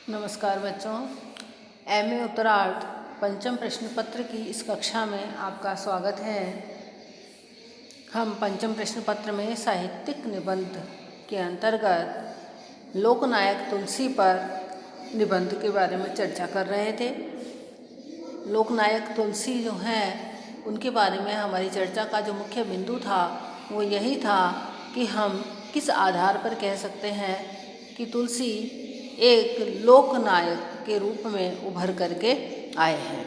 नमस्कार बच्चों, एमए उत्तरार्ध पंचम प्रश्न पत्र की इस कक्षा में आपका स्वागत है। हम पंचम प्रश्न पत्र में साहित्यिक निबंध के अंतर्गत लोकनायक तुलसी पर निबंध के बारे में चर्चा कर रहे थे। लोकनायक तुलसी जो हैं उनके बारे में हमारी चर्चा का जो मुख्य बिंदु था वो यही था कि हम किस आधार पर कह सकते हैं कि तुलसी एक लोकनायक के रूप में उभर करके आए हैं।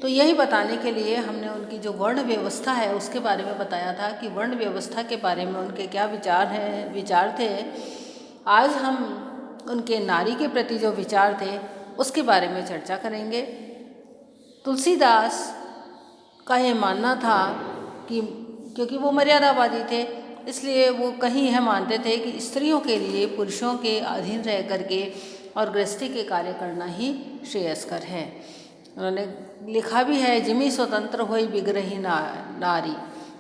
तो यही बताने के लिए हमने उनकी जो वर्ण व्यवस्था है उसके बारे में बताया था कि वर्ण व्यवस्था के बारे में उनके क्या विचार थे। आज हम उनके नारी के प्रति जो विचार थे उसके बारे में चर्चा करेंगे। तुलसीदास का ये मानना था कि क्योंकि वो मर्यादावादी थे इसलिए वो कहीं यह मानते थे कि स्त्रियों के लिए पुरुषों के अधीन रह करके और गृहस्थी के कार्य करना ही श्रेयस्कर है। उन्होंने लिखा भी है, जिमी स्वतंत्र होई बिगड़ही नारी,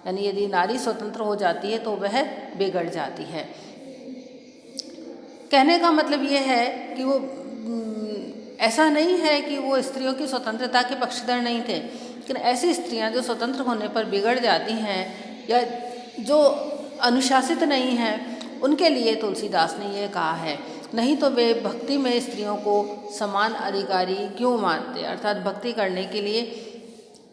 यानी यदि नारी स्वतंत्र हो जाती है तो वह बिगड़ जाती है। कहने का मतलब ये है कि वो ऐसा नहीं है कि वो स्त्रियों की स्वतंत्रता के पक्षधर नहीं थे, लेकिन ऐसी स्त्रियां जो स्वतंत्र होने पर बिगड़ जाती हैं या जो अनुशासित नहीं हैं उनके लिए तुलसीदास ने यह कहा है। नहीं तो वे भक्ति में स्त्रियों को समान अधिकारी क्यों मानते, अर्थात भक्ति करने के लिए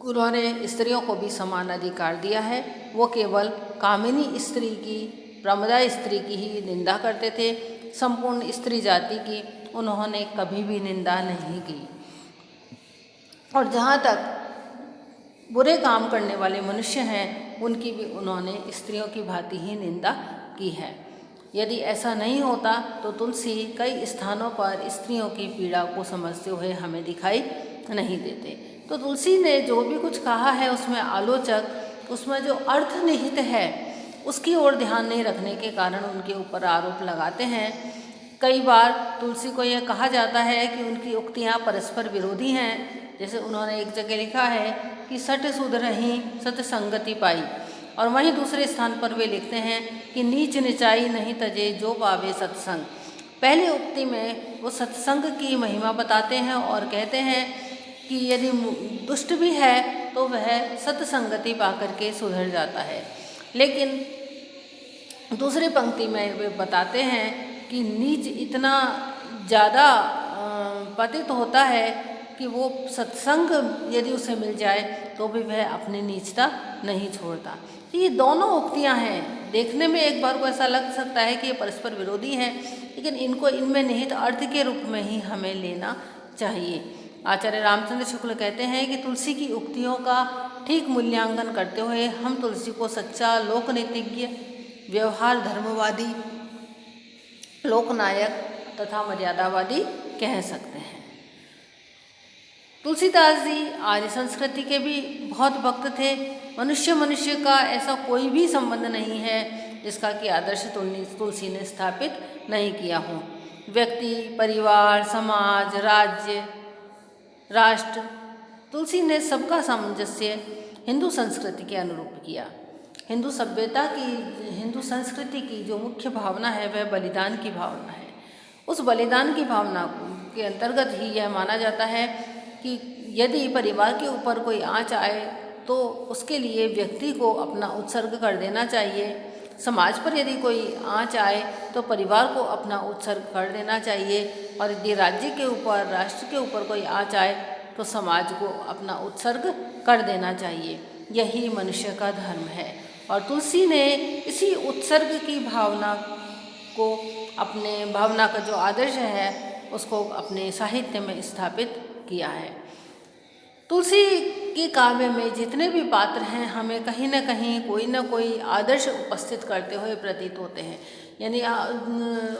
उन्होंने स्त्रियों को भी समान अधिकार दिया है। वो केवल कामिनी स्त्री की, प्रमदा स्त्री की ही निंदा करते थे, संपूर्ण स्त्री जाति की उन्होंने कभी भी निंदा नहीं की। और जहाँ तक बुरे काम करने वाले मनुष्य हैं उनकी भी उन्होंने स्त्रियों की भांति ही निंदा की है। यदि ऐसा नहीं होता तो तुलसी कई स्थानों पर स्त्रियों की पीड़ा को समझते हुए हमें दिखाई नहीं देते। तो तुलसी ने जो भी कुछ कहा है उसमें आलोचक उसमें जो अर्थ निहित है उसकी ओर ध्यान नहीं रखने के कारण उनके ऊपर आरोप लगाते हैं। कई बार तुलसी को यह कहा जाता है कि उनकी उक्तियाँ परस्पर विरोधी हैं। जैसे उन्होंने एक जगह लिखा है कि सट सुधरहीं सतसंगति पाई, और वहीं दूसरे स्थान पर वे लिखते हैं कि नीच निचाई नहीं तजे जो पावे सत्संग। पहली उक्ति में वो सत्संग की महिमा बताते हैं और कहते हैं कि यदि दुष्ट भी है तो वह सत्संगति पाकर के सुधर जाता है, लेकिन दूसरी पंक्ति में वे बताते हैं कि नीच इतना ज़्यादा पतित होता है कि वो सत्संग यदि उसे मिल जाए तो भी वह अपनी नीचता नहीं छोड़ता। ये दोनों उक्तियां हैं, देखने में एक बार को ऐसा लग सकता है कि ये परस्पर विरोधी हैं, लेकिन इनको इनमें निहित अर्थ के रूप में ही हमें लेना चाहिए। आचार्य रामचंद्र शुक्ल कहते हैं कि तुलसी की उक्तियों का ठीक मूल्यांकन करते हुए हम तुलसी को सच्चा लोकनीतिज्ञ, व्यवहार धर्मवादी, लोकनायक तथा मर्यादावादी कह सकते हैं। तुलसीदास जी आर्य संस्कृति के भी बहुत भक्त थे। मनुष्य का ऐसा कोई भी संबंध नहीं है जिसका कि आदर्श तुलसी ने स्थापित नहीं किया हो। व्यक्ति, परिवार, समाज, राज्य, राष्ट्र, तुलसी ने सबका सामंजस्य हिंदू संस्कृति के अनुरूप किया। हिंदू सभ्यता की, हिंदू संस्कृति की जो मुख्य भावना है वह बलिदान की भावना है। उस बलिदान की भावना के अंतर्गत ही यह माना जाता है कि यदि परिवार के ऊपर कोई आँच आए तो उसके लिए व्यक्ति को अपना उत्सर्ग कर देना चाहिए। समाज पर यदि कोई आँच आए तो परिवार को अपना उत्सर्ग कर देना चाहिए, और यदि राज्य के ऊपर, राष्ट्र के ऊपर कोई आँच आए तो समाज को अपना उत्सर्ग कर देना चाहिए। यही मनुष्य का धर्म है। और तुलसी ने इसी उत्सर्ग की भावना को, अपने भावना का जो आदर्श है उसको अपने साहित्य में स्थापित किया है। तुलसी के काव्य में जितने भी पात्र हैं हमें कहीं न कहीं कोई न कोई आदर्श उपस्थित करते हुए प्रतीत होते हैं। यानी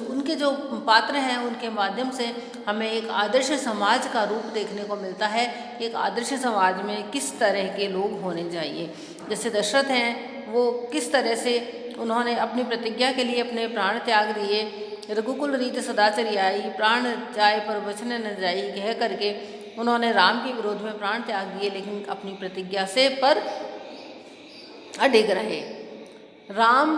उनके जो पात्र हैं उनके माध्यम से हमें एक आदर्श समाज का रूप देखने को मिलता है। एक आदर्श समाज में किस तरह के लोग होने चाहिए। जैसे दशरथ हैं, वो किस तरह से उन्होंने अपनी प्रतिज्ञा के लिए अपने प्राण त्याग दिए। रघुकुल रीत सदाचरी आई, प्राण जाए पर वचन न जाई कह करके उन्होंने राम के विरोध में प्राण त्याग दिए, लेकिन अपनी प्रतिज्ञा से पर अडिग रहे। राम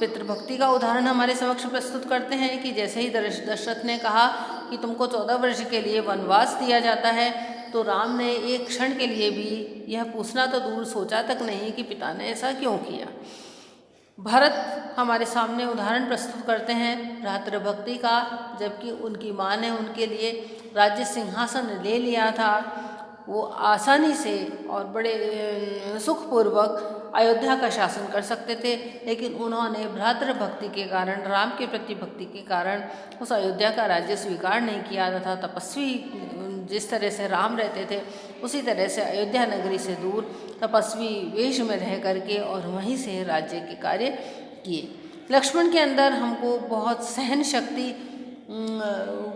पितृभक्ति का उदाहरण हमारे समक्ष प्रस्तुत करते हैं कि जैसे ही दशरथ ने कहा कि तुमको 14 वर्ष के लिए वनवास दिया जाता है, तो राम ने एक क्षण के लिए भी यह पूछना तो दूर सोचा तक नहीं कि पिता ने ऐसा क्यों किया। भरत हमारे सामने उदाहरण प्रस्तुत करते हैं भ्रातृभक्ति का, जबकि उनकी माँ ने उनके लिए राज्य सिंहासन ले लिया था। वो आसानी से और बड़े सुखपूर्वक अयोध्या का शासन कर सकते थे, लेकिन उन्होंने भ्रातृभक्ति के कारण, राम के प्रति भक्ति के कारण उस अयोध्या का राज्य स्वीकार नहीं किया तथा तपस्वी जिस तरह से राम रहते थे उसी तरह से अयोध्या नगरी से दूर तपस्वी वेश में रह करके और वहीं से राज्य के कार्य किए। लक्ष्मण के अंदर हमको बहुत सहन शक्ति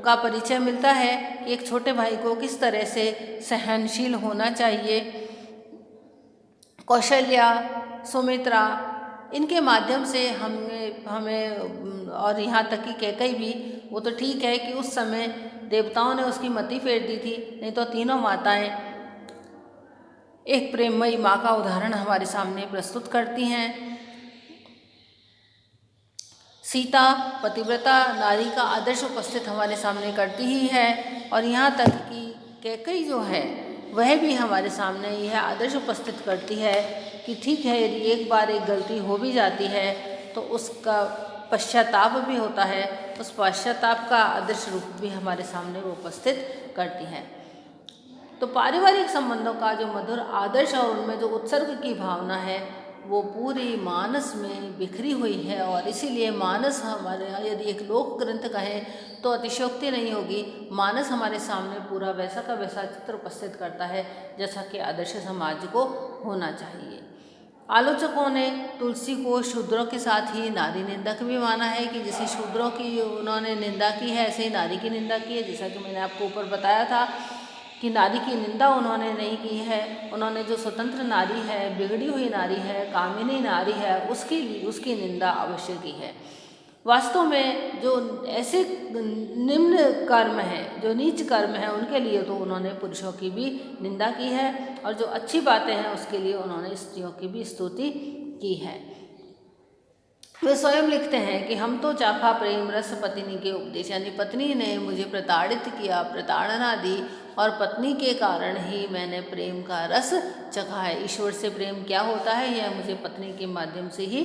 का परिचय मिलता है कि एक छोटे भाई को किस तरह से सहनशील होना चाहिए। कौशल्या, सुमित्रा, इनके माध्यम से हमें और यहाँ तक कि कैकई भी, वो तो ठीक है कि उस समय देवताओं ने उसकी मति फेर दी थी, नहीं तो तीनों माताएं एक प्रेममयी माँ का उदाहरण हमारे सामने प्रस्तुत करती हैं। सीता पतिव्रता नारी का आदर्श उपस्थित हमारे सामने करती ही है, और यहाँ तक कि कैकई जो है वह भी हमारे सामने यह आदर्श उपस्थित करती है कि ठीक है, यदि एक बार एक गलती हो भी जाती है तो उसका पश्चाताप भी होता है, उस पश्चाताप का आदर्श रूप भी हमारे सामने वो उपस्थित करती है। तो पारिवारिक संबंधों का जो मधुर आदर्श और उनमें जो उत्सर्ग की भावना है वो पूरी मानस में बिखरी हुई है, और इसीलिए मानस हमारे, यदि एक लोक ग्रंथ कहें तो अतिशयोक्ति नहीं होगी, मानस हमारे सामने पूरा वैसा का वैसा चित्र उपस्थित करता है जैसा कि आदर्श समाज को होना चाहिए। आलोचकों ने तुलसी को शूद्रों के साथ ही नारी निंदक भी माना है कि जैसे शूद्रों की उन्होंने निंदा की है, ऐसे ही नारी की निंदा की है। जैसा कि मैंने आपको ऊपर बताया था कि नारी की निंदा उन्होंने नहीं की है, उन्होंने जो स्वतंत्र नारी है, बिगड़ी हुई नारी है, कामिनी नारी है, उसकी निंदा अवश्य की है। वास्तव में जो ऐसे निम्न कर्म हैं, जो नीच कर्म हैं, उनके लिए तो उन्होंने पुरुषों की भी निंदा की है, और जो अच्छी बातें हैं उसके लिए उन्होंने स्त्रियों की भी स्तुति की है। वे स्वयं लिखते हैं कि हम तो चाखा प्रेम रस पत्नी के उपदेश, यानी पत्नी ने मुझे प्रताड़ित किया, प्रताड़ना दी, और पत्नी के कारण ही मैंने प्रेम का रस चखा है। ईश्वर से प्रेम क्या होता है यह मुझे पत्नी के माध्यम से ही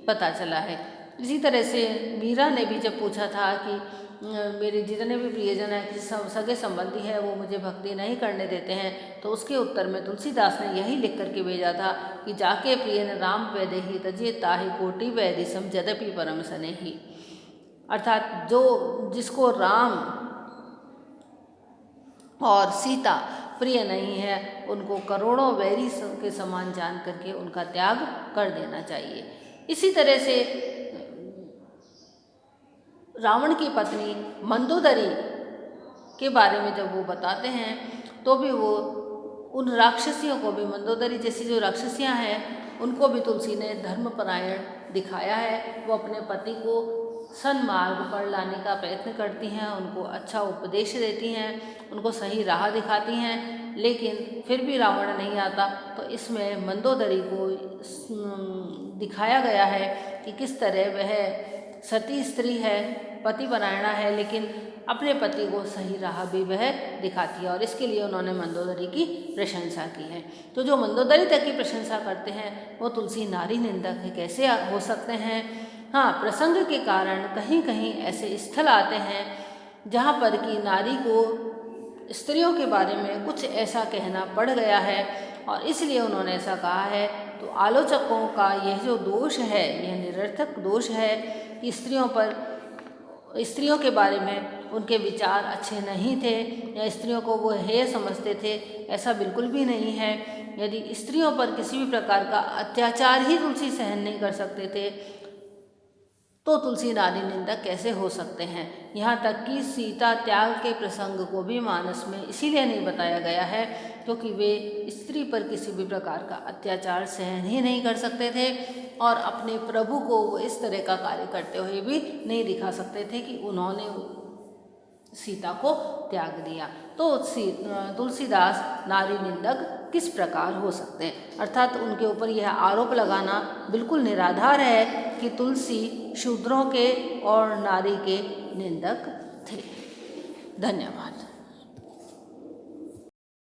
पता चला है। इसी तरह से मीरा ने भी जब पूछा था कि मेरे जितने भी प्रियजन हैं, सगे संबंधी हैं, वो मुझे भक्ति नहीं करने देते हैं, तो उसके उत्तर में तुलसीदास ने यही लिख करके भेजा था कि जाके प्रिय न राम वैदेही तजे ताहि कोटि वैदि सम जदपि परम सनेही। अर्थात जिसको राम और सीता प्रिय नहीं है, उनको करोड़ों वैरी के समान जान करके उनका त्याग कर देना चाहिए। इसी तरह से रावण की पत्नी मंदोदरी के बारे में जब वो बताते हैं तो भी वो उन राक्षसियों को भी, मंदोदरी जैसी जो राक्षसियाँ हैं उनको भी तुलसी ने धर्मपरायण दिखाया है। वो अपने पति को सन्मार्ग पर लाने का प्रयत्न करती हैं, उनको अच्छा उपदेश देती हैं, उनको सही राह दिखाती हैं, लेकिन फिर भी रावण नहीं आता। तो इसमें मंदोदरी को दिखाया गया है कि किस तरह वह सती स्त्री है, पति परायणा है, लेकिन अपने पति को सही राह भी वह दिखाती है, और इसके लिए उन्होंने मंदोदरी की प्रशंसा की है। तो जो मंदोदरी तक की प्रशंसा करते हैं वो तुलसी नारी निंदक है, कैसे हो सकते हैं? हाँ, प्रसंग के कारण कहीं कहीं ऐसे स्थल आते हैं जहाँ पर कि नारी को स्त्रियों के बारे में कुछ ऐसा कहना पड़ गया है, और इसलिए उन्होंने ऐसा कहा है। तो आलोचकों का यह जो दोष है, यह निरर्थक दोष है कि स्त्रियों के बारे में उनके विचार अच्छे नहीं थे, या स्त्रियों को वो हेय समझते थे, ऐसा बिल्कुल भी नहीं है। यदि स्त्रियों पर किसी भी प्रकार का अत्याचार ही तुलसी सहन नहीं कर सकते थे तो तुलसी नारी निंदक कैसे हो सकते हैं? यहाँ तक कि सीता त्याग के प्रसंग को भी मानस में इसीलिए नहीं बताया गया है क्योंकि वे स्त्री पर किसी भी प्रकार का अत्याचार सहन ही नहीं कर सकते थे, और अपने प्रभु को वो इस तरह का कार्य करते हुए भी नहीं दिखा सकते थे कि उन्होंने सीता को त्याग दिया। तो तुलसीदास नारी निंदक किस प्रकार हो सकते हैं। अर्थात उनके ऊपर यह आरोप लगाना बिल्कुल निराधार है कि तुलसी शूद्रों के और नारी के निंदक थे। धन्यवाद।